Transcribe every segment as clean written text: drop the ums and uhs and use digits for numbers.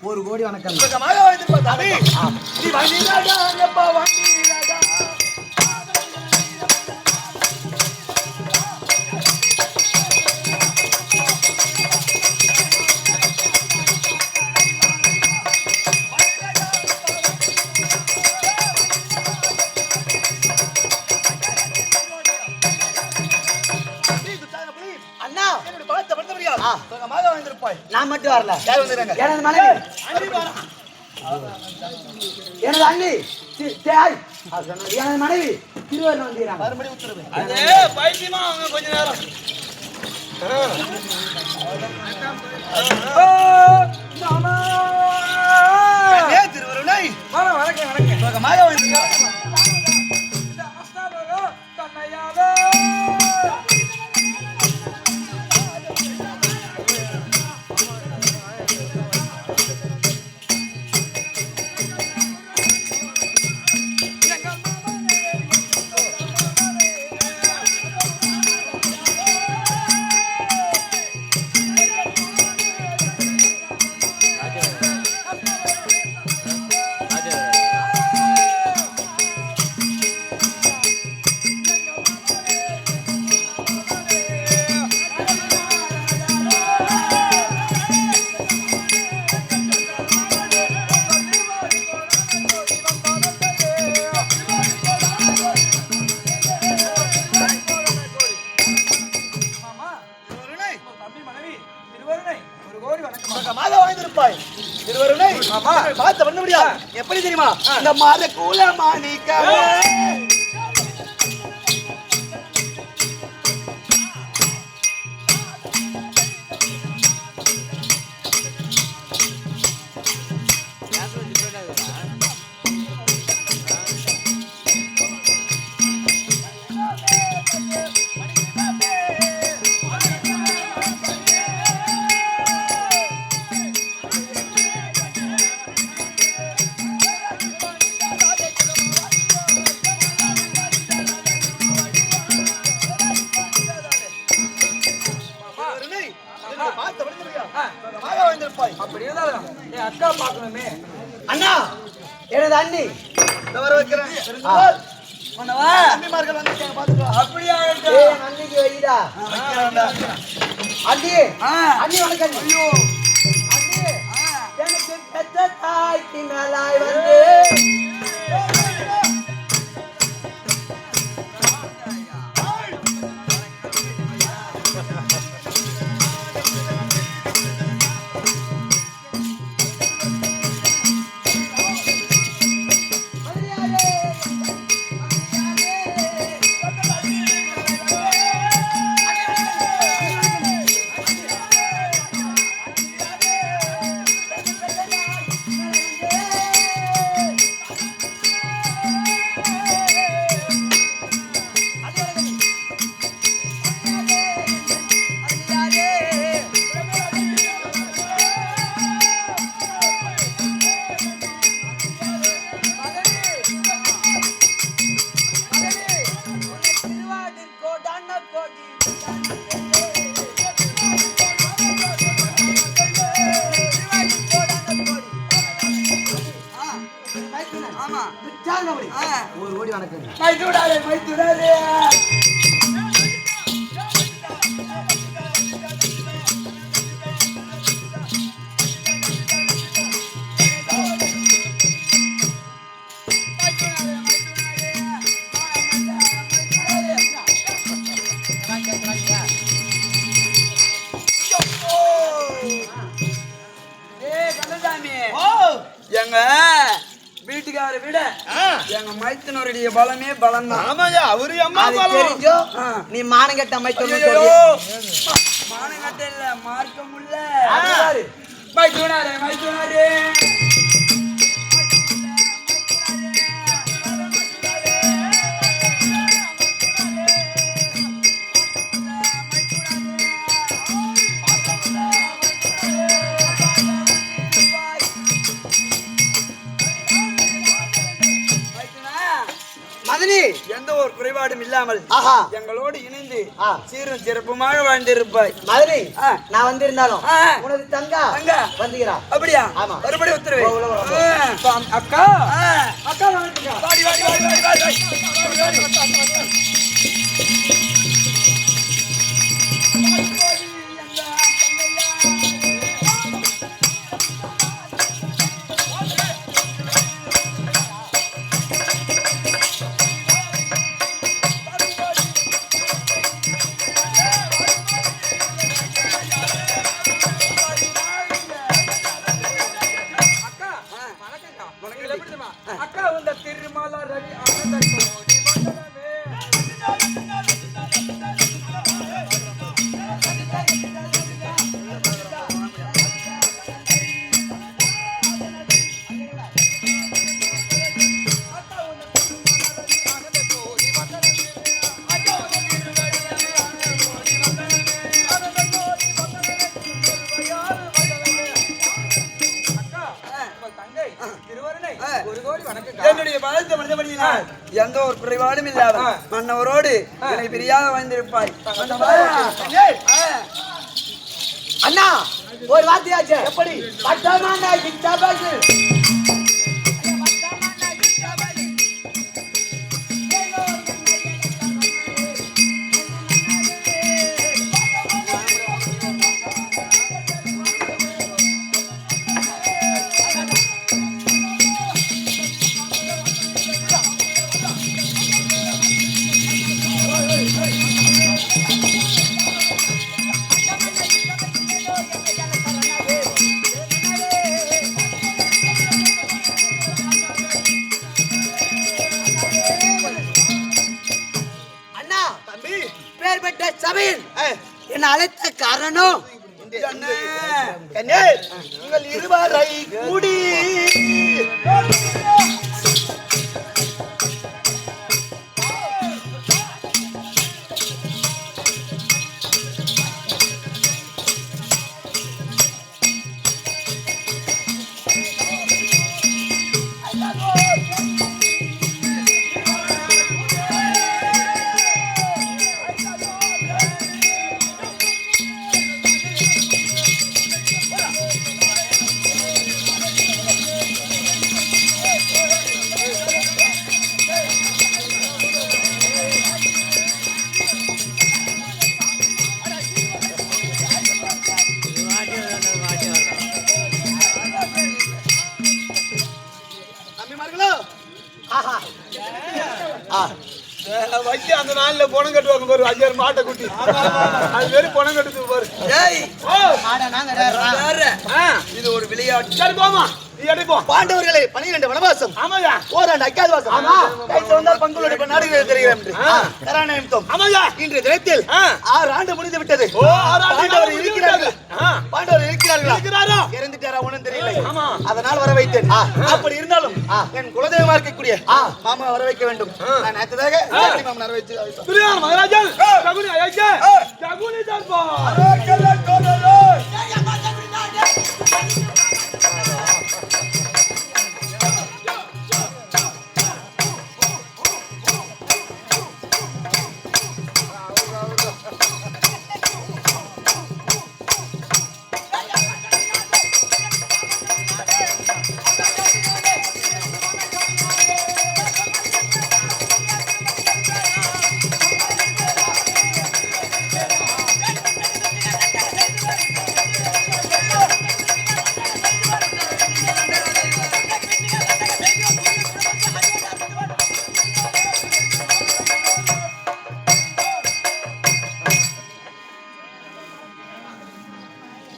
ஒரு கோடி வணக்கம். நான் மட்டும் வரல, எனது மனைவி எனது அண்ணி எனது மனைவி திருவள்ளுவர் வந்தீங்க. மறுபடியும் கொஞ்ச நேரம் எப்படி தெரியுமா? இந்த மாத கூலமாணிக்க அக்கா பாக்கணுமே. அண்ணா எனது அண்ணி வர வைக்கிறேன். அண்ணிமார்கள் வந்து பாத்துக்கோ. அப்படியே அன்னிக்கு வைடா. அண்ணி அண்ணி வணக்கம். ஐயோ அண்ணி எனக்கு பெத்த தாய்க்கு மேலாய் வந்து ஒரு கோடி வணக்கம். மைத்துடாரே மைத்துடாரே எங்க வீட்டுக்கார விட எங்க மைத்தனோருடைய பலமே பலம் தான். ஆமாயா அவரு அம்மா பலம் தெரிஞ்சோ நீ மானங்கட்ட மைத்தனோ மானங்கட்ட இல்ல மார்க்க முடியல. மைத்தனாரே மைத்தனாரே மதனி எந்த ஒரு குறைபாடும் இல்லாமல் எங்களோடு இணைந்து சீரும் சிறப்புமாக வாழ்ந்திருப்பாய். மதனி நான் வந்திருந்தாலும் உனது தங்கா வந்துகிறா. அப்படியா? மறுபடியும் உத்தரவு. அக்கா அக்கா வாடி வாடி வாடி வாடி வாடி. அக்கா உந்த திருமாலா ரவி ஆனந்த கோடி வந்தனமே. என்னுடைய வாழ்த்து மனிதபடியினால் எந்த ஒரு குறைபாடும் இல்லாத மன்னவரோடு என்னை பிரியாக வாழ்ந்திருப்பாய். அண்ணா ஒரு வார்த்தையாச்சு. எப்படி? சபையில் என்ன அழைத்த காரணம் உங்கள் இருவரை கூடி வைக்க அந்த நாள்ல பணம் கட்டுவாங்க பாரு. 5000 மாட்டை குட்டி அது வெறும் பணம் கட்டுது பாரு. இது ஒரு விளையாட்டு. சரி போமா நீ அடிப்போம். பாண்டவர்களே 12 வனவாசம். ஆமாயா. ஓராண்டு அக்காதவாசம். ஆமா. கைத்து வந்தால் பங்குளுடைய நாடுகள் தெரிகிறேன் என்று. கராணயம்தம். ஆமாயா. இன்றைய தினத்தில் 6 ஆண்டு முடிந்து விட்டது. ஓ 6 ஆண்டு பாண்டவர் இருக்கிறார்கள். பாண்டவர் இருக்கிறார்களா? இறந்துட்டாரா ஒண்ணும் தெரியல. ஆமா. அதனால் வர வைத்தேன். அப்படி இருந்தாலும் என் குலதெய்வமா இருக்கக்கூடிய மாமா வர வைக்க வேண்டும். நான் நேத்ததாக மாமா வர வச்சு துரியான் மகாராஜன் ஜகுனி ஐயா ஜகுனி தர்பா அரக்கல கோலரோ ஜெய மாதா விநாயகர்.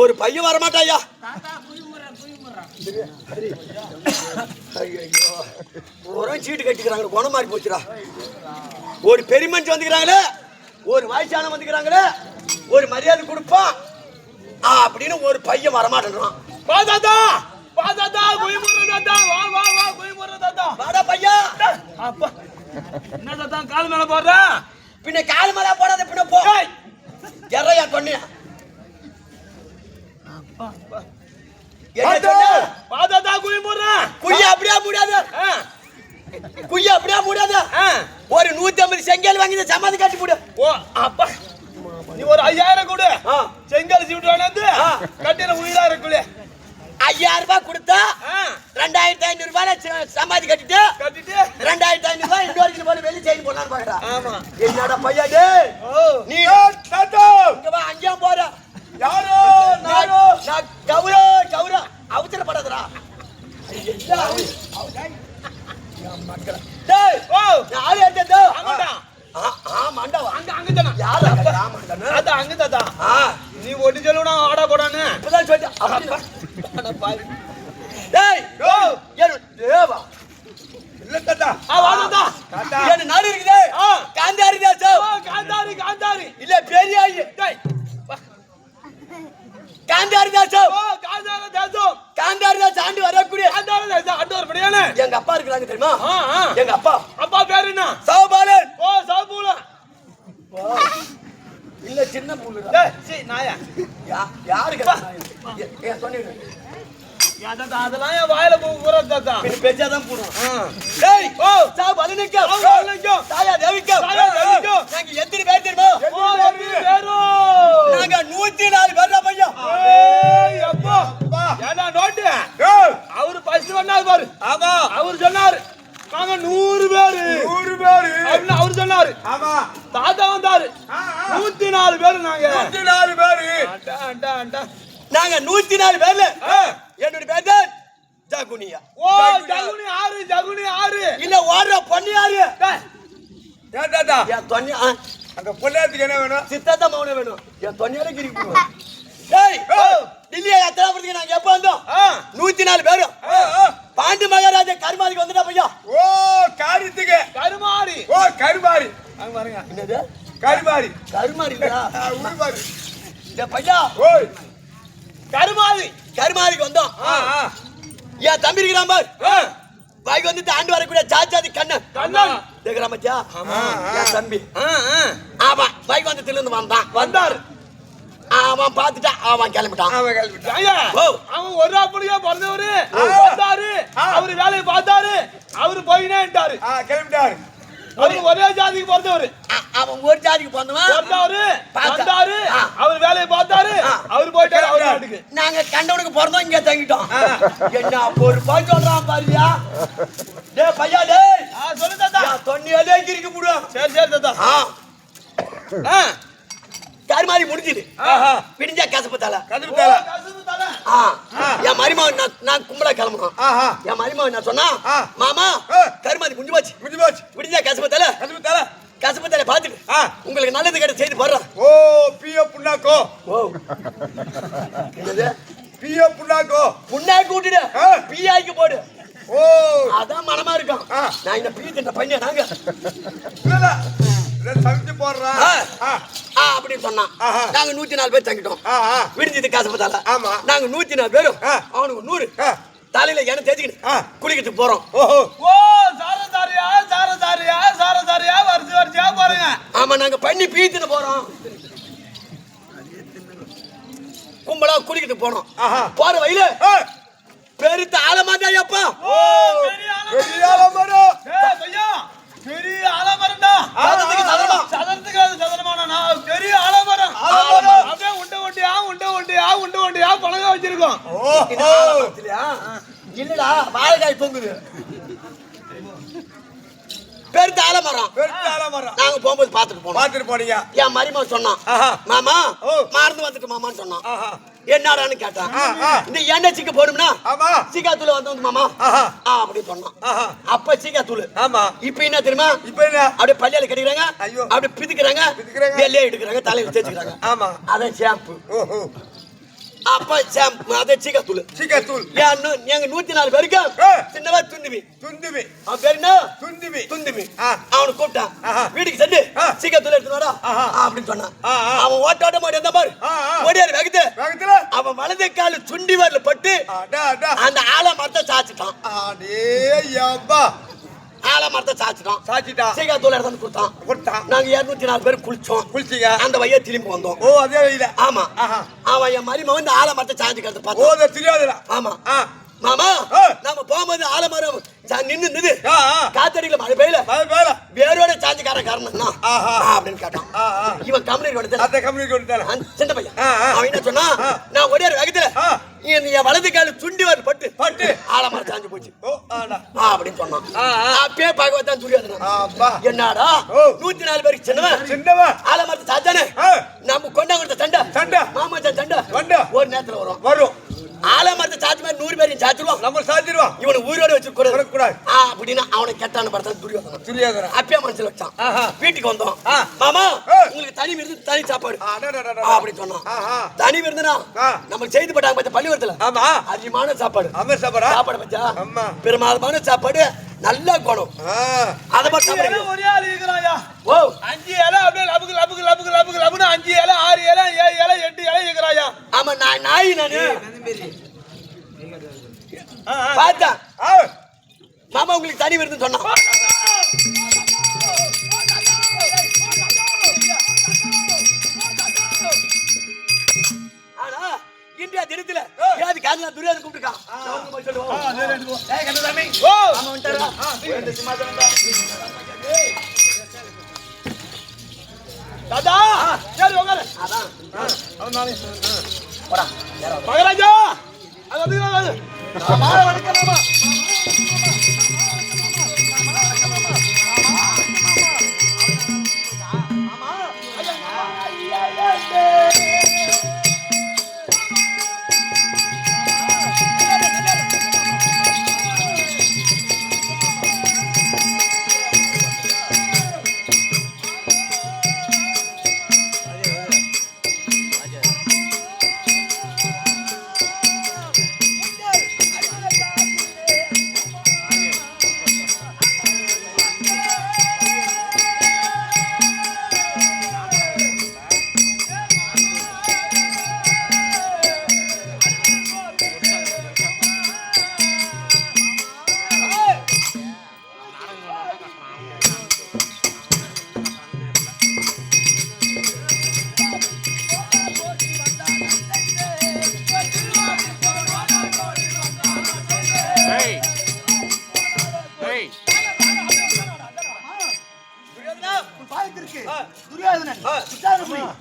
ஒரு பையன் வரமாட்டாயா? ஐயோ ஒரு சீட்டு கட்டிக்கிறாங்க குணம் மாறி போச்சுடா. ஒரு பெரிய மனுஷன் வந்துக்கிறாங்களே, ஒரு வயசான வந்துக்கிறாங்களே, ஒரு மரியாதை கொடுப்பான் அப்படின்னு ஒரு பையன் வரமாட்டேன்றான். பாதாதா பாதாதா குயிமுற தாத்தா வா வா வா குயிமுற தாத்தா வாடா பையா. அப்பா என்ன தாத்தா கால் மேல போடுற? பின்ன கால் மேல போடாத, பின்ன போ எறையா சொன்னியா. பாதாதா குயிமுற குய்யா அப்படியே முடியாது, குய்யா அப்படியே முடியாது. ஒரு 150 செங்கல் வாங்கி சமாதி கட்டி போடு. ஓ அப்பா நீ ஒரு 5000 கொடு, செங்கல் சீட்டு வேணாந்து கட்டின உயிரா இருக்குலே. 5000 ரூபாய் கொடுத்தா 2500 ரூபாய் சமாதி கட்டிட்டு 2500 ரூபாய் இன்னொரு போல வெளியே செய்து போனான்னு பாக்குறா. ஆமா என்னடா பையா டேய், நீ தாத்தா இங்க வா, அங்கேயே போற. யாரோ நாரோ நான் கௌரவ கௌரவ அவசரப்படாதடா. டேய் ஓ யாரு ஏத்ததோ அங்கடா ஆமாண்டா அங்க அங்க தான யாரு ஆமாண்டா அத அங்க தாத்தா நீ ஒட்டி சொல்லுடா ஆடா போடானே இப்பதான் சொல்லிட்டு அட பாய் டேய் ஓ ஏறு தேவா இல்ல தாத்தா வா தாத்தா தாத்தா என்ன நாடு இருக்குதே காந்தாரி தேசம். ஓ காந்தாரி காந்தாரி இல்ல பெரிய ஐயா டேய் காந்தாரி தேசம். ஓ காந்தாரி தேசம் காந்தாரி தேசம் ஆண்டு வரக்கூடிய காந்தாரி தேசம் ஆண்டு வரபடியானே எங்க அப்பா இருக்காங்க தெரியுமா? எங்க அப்பா அப்பா பேர் என்ன? சௌபாலன். ஓ சாபூல இல்ல சின்ன புள்ளுடா. டேய் சீ நாயா யாருக்கு ஏன் சொன்னீங்க? யா தாத்தா அதெல்லாம் என் வாயில போற தாத்தா பின்ன பெச்சாதான் போடுவோம். டேய் ஓ சௌபாலனுக்கு சௌபாலனுக்கு தாயா தேவிக்கு தாயா தேவிக்கு நாங்க எத்தனை பேர் தெரியுமா? ஓ பேரோ நாங்க 104 பேர்டா பையா. ஏய் அப்பா ஏடா நோட்டு அவரு ஃபர்ஸ்ட் வந்தாரு பாரு. ஆமா அவர் சொன்னாரு நாங்க 100 பேரு 100 பேரு அப்படின்னு அவர் சொன்னாரு. ஆமா தாத்தா வந்தாரு 104 பேரு நாங்க 104 பேரு அண்டா அண்டா அண்டா நாங்க 104 பேர்ல என்னோட பேர் தான் ஜகுனியா. ஓ ஜகுனி ஆறு இல்ல ஓடுற பொண்ணு யாரு? டேய் ஏன் தாத்தா என் தொன்னி அங்க பொள்ளாத்துக்கு என்ன வேணும்? சித்தாத்தா மௌன வேணும். என் தொன்னியோட கிரி போடுவோம். டேய் டில்லியா யாத்திராபுரத்துக்கு நாங்க எப்ப வந்தோம்? 104 பேரும் பாண்டி மகாராஜா கருமாதிக்கு வந்துட்டா பையா. ஓ காரியத்துக்கு கருமாரி ஓ கருமாரி அங்க பாருங்க என்னது கருமாரி கருமாரி இல்லடா. உருமாரி டேய் பையா ஓய் கருமாரி கருமாதிக்கு வந்தோம். என் தம்பி இருக்கிறான் பார், வாய்க்கு வந்துட்டு ஆண்டு வரக்கூடிய சாச்சாதி கண்ணன் கண்ணன் கேக்குறா மச்சா. என் தம்பி ஆமா வாய்க்கு வந்து திருந்து வந்தாரு. அவன் பார்த்துட்டா அவன் கிளம்பிட்டான். அவன் கிளம்பிட்டான். ஐயா ஓ அவன் ஒரு அப்படியே பிறந்தவரு வந்தாரு. அவரு வேலையை பார்த்தாரு. அவரு போயினேன்ட்டாரு. கிளம்பிட்டாரு. அவரு ஒரே ஜாதிக்கு பிறந்தவரு. அவன் ஒரு ஜாதிக்கு பிறந்தவன். வந்தாரு அவர் வேலையை பார்த்தாரு. அவரு போயிட்டாரு அவர் நாட்டுக்கு. நாங்க கண்டவனுக்கு பிறந்தோம், இங்க தங்கிட்டோம். என்ன ஒரு பாய் சொல்றான் பாரியா. டேய் பையா டேய் சொல்லு தாத்தா. தொன்னியாலே கிரிக்கு போடுவான். சரி சரி தாத்தா. கருமாதி முடிஞ்சுது. விடிஞ்சா கசப்பு தலை. என் மருமகன் நான் கும்பலா கிளம்பணும். என் மருமகன் நான் சொன்னா மாமா கருமாதி முடிஞ்சு போச்சு விடிஞ்சா கசப்பு தலை கசப்பு தலை பார்த்துட்டு உங்களுக்கு நல்லது கேட்ட செய்து போடுறேன். ஓ பியோ புண்ணாக்கோ ஓ என்னது பியோ புண்ணாக்கோ புண்ணாக்கு விட்டுடு பியாய்க்கு போடு. ஓ அதான் மனமா இருக்கும். நான் இந்த பீ தின்ற பையன் நாங்க இல்ல சமைச்சு போடுறான் அப்படின்னு சொன்னான். நாங்க 104 பேர் தங்கிட்டோம். விடிஞ்சது காசுபத்தால. ஆமா நாங்க 104 பேரும் அவனுக்கு 100 தலையில எண்ணெய் தேய்ச்சிக்கிட்டு குளிக்கிறதுக்கு போறோம். ஓ சாரதாரியா வருஷா போறீங்க. ஆமா நாங்க பண்ணி பீத்துன்னு போறோம். கும்பலா குளிக்கிறதுக்கு போனோம். போற வழியில பெருத்த ஆலமரம்டா அப்பா. பெரிய ஆலமரம். பெரிய ஆலமரம்டா. சதுரத்துக்கு சதுரமானா பெரிய ஆலமரம். அப்படியே உண்டை ஒண்டியா பழக வச்சிருக்கோம். இல்லடா வாழைக்காய் தொங்குது. பெருத்த ஆலமரம். நாங்க போகும்போது பாத்துட்டு போனீங்க. என் மருமகன் சொன்னான் மாமா மறந்து வந்துட்டு மாமான்னு சொன்னான். என்னடான்னு கேட்டான். இந்த எண்ணெய் சிக்க போடும்னா சீக்கா தூள் வந்து மாமா அப்படி சொன்னான். அப்ப சீக்கா தூள். இப்ப என்ன தெரியுமா? அப்படியே பள்ளியால கட்டிக்கிறாங்க, அப்படியே பிதுக்குறாங்க, வெள்ளையா எடுக்கிறாங்க, தலையில தேய்ச்சிக்கிறாங்க. அதான் ஷாம்பு. அப்ப அத சீக்கத்தூள் சீக்கத்தூள் எங்க 104 பேருக்கு சின்னவா துந்துமி துந்துமி அவன் பேரு என்ன துந்துமி துந்துமி அவனை கூப்பிட்டான் வீட்டுக்கு சென்று சீக்கத்தூள் எடுத்து வாடா அப்படின்னு சொன்னான் அவன் ஓட்டாட்ட மாட்டேன் அந்த பாரு ஓடியாரு வேகத்துல அவன் வலது கால சுண்டி வரல பட்டு அந்த ஆல மரத்தை சாச்சிட்டான் ஆலமரத்தை சாச்சிட்டான் சீக்காத்தூள் எடுத்து கொடுத்தான் நாங்க 204 பேர் குளிச்சீங்க அந்த வழியா திரும்பி வந்தோம் ஓ அதே வழியில ஆமா அவன் என் மருமகன் வந்து ஆலமரத்தை சாஞ்சிக்கிறத பார்த்தோம் ஓ தெரியாதுல ஆமா மாமா நாம போகும்போது ஆலமரம் நின்னு காத்தடிக்கல மழை பெய்யல வேரோட சாஞ்சிக்கார காரணம் அப்படின்னு கேட்டான் இவன் கம்பெனி சின்ன பையன் அவன் என்ன சொன்னா நான் ஒரே வேகத்துல என் வலது கால சுண்டி வர பட்டு ஆலமரம் சாஞ்சு போச்சு அப்படின்னு சொன்னான் அப்பயே பாகவத்தான் துரியோதனா என்னடா 104 பேருக்கு சின்னவன் ஆலமரத்தை சாச்சானே நம்ம கொண்டாங்க சண்டை மாமா சண்டை ஒரு நேரத்துல வரும் ஆலமரத்தை சாச்சி மாதிரி 100 பேரையும் சாச்சிருவான் நம்ம சாச்சிருவான் இவனை உயிரோட வச்சு கூடாது அப்படின்னு அவனை கெட்டான படத்தான் துரியோதனா அப்பயே மனசுல வச்சான் வீட்டுக்கு வந்தோம் மாமா உங்களுக்கு தனி விருந்து தனி சாப்பாடு அப்படி சொன்னான் தனி விருந்துனா நம்ம செய்து போட்டாங்க பச்சா பள்ளிக்கூடத்துல அதிகமான சாப்பாடு சாப்பாடு பச்சா பெரும்பாலுமான சாப்பாடு நல்லா கோணும் அத பத்தி ஒரே ஆளு இருக்கறாயா ஓ 5 இலை அப்படியே லபுக்கு லபுன்னு 5 இலை 6 இலை 7 இலை 8 இலை இருக்கறாயா ஆமா நாய் நானு பாத்தா மாமா உங்களுக்கு தனி விருந்து சொன்னா ஆனா இந்தியா தினத்துல ஏதாவது காரணம் துரியோதனை கூப்பிட்டுருக்கான் தாதா சரி உட்காரு மகாராஜா அது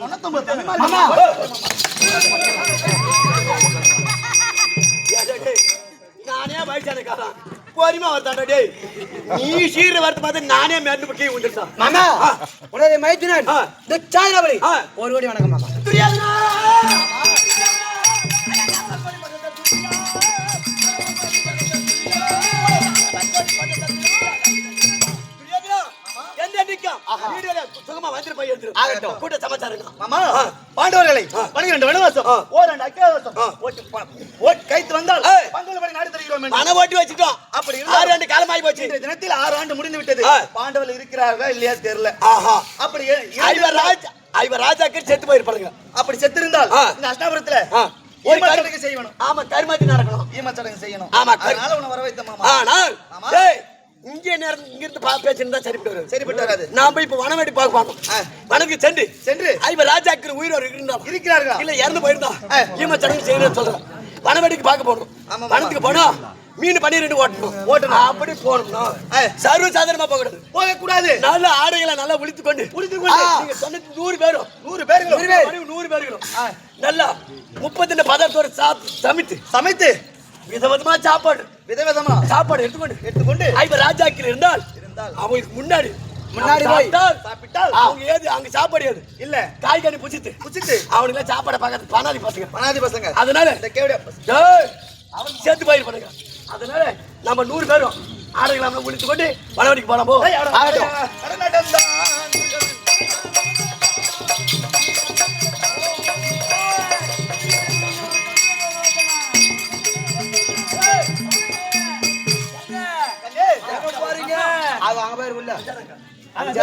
வணக்கம் நானே வயசானக்காரன் போரிமா வரத்தாண்டா டேய் நீ சீர வரது பார்த்து நானே மேட்டு பக்கி வந்துட்டான் மாமா உடனே மைத்துனன் இந்த சாயனவரி ஒரு கோடி வணக்கம் மாமா துரியோதனா பாண்டவர்களை 12 வனவாசம் ஓராண்டு அக்கிரவாசம் கைத்து வந்தால் பங்குல நாடு தருகிறோம் மன ஓட்டி வச்சிட்டோம் அப்படி 6 ஆண்டு காலம் ஆகி போச்சு இந்த தினத்தில் 6 ஆண்டு முடிந்து விட்டது பாண்டவர்கள் இருக்கிறார்களா இல்லையா தெரியல அப்படி ஐவர் ராஜாக்கள் செத்து போயிருப்பாங்க அப்படி செத்து இருந்தால் இந்த அஷ்டாபுரத்துல ஒரு சடங்கு செய்யணும் ஆமா கர்மாதி நடக்கணும் ஈம சடங்கு செய்யணும் ஆமா அதனால உன்னை வர வைத்த மாமா ஆனால் டேய் இங்க நேரம் இங்க இருந்து பேசிருந்தா சரிப்பட்டு வராது நாம இப்ப வனவேடி பார்க்கணும் வனக்கு சென்று ஐவர் ராஜாக்கள் உயிரோடு இருக்கிறார்களா இல்ல இறந்து போயிருந்தா ஈம சடங்கு செய்யணும்னு சொல்றேன் வனவேடிக்கு பார்க்க போகணும் வனத்துக்கு போனா மீன் 12 ஓட்டணும் அப்படி போகணும் சர்வ சாதாரணமா போக கூடாது நல்ல ஆடைகளை நல்லா உளித்து கொண்டு நீங்க சொன்ன 100 பேர்களும் நல்லா 32 பதார்த்தோட சமைத்து விதவிதமா சாப்பாடு எடுத்துக்கொண்டு ஐவர் ராஜாக்கள் இருந்தால் அவங்களுக்கு முன்னாடி சாப்பிட்டால் அவங்க ஏது அங்க சாப்பாடு ஏது இல்ல காய்கறி புசித்து அவனுக்கு சாப்பாடை பார்க்கறது பணாதி பசங்க அதனால அவன் சேர்த்து போயிருப்பானுங்க அதனால நம்ம 100 பேரும் ஆடைகளை உளித்து கொண்டு வனவடிக்கு போலாம் போ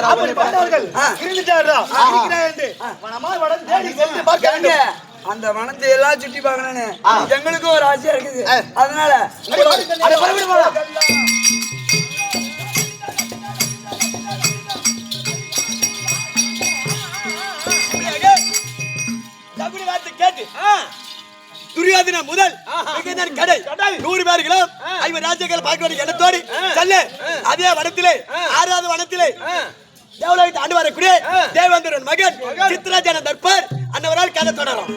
அப்படி பாண்டவர்கள் இருந்துட்டாரா இருக்கிறார் என்று வனமாய் வடம் தேடி சென்று பார்க்க வேண்டும். அந்த வனத்தை எல்லாம் சுற்றி பார்க்கணும்னு எங்களுக்கும் ஒரு ஆசையா இருக்குது. அதனால அட பரவிடு போடா. தகுதி வார்த்தை கேட்டு துரியோதன முதல் கடை 100 பேர்களும் 50 ராஜ்யங்கள் பார்க்க வேண்டிய எண்ணத்தோடு செல்ல அதே வனத்திலே 6வது வனத்திலே தேவலோகத்தை ஆண்டு வரக்கூடிய தேவேந்திரன் மகன் சித்ராஜன தர்பர் அன்னவரால் கதை தொடரும்.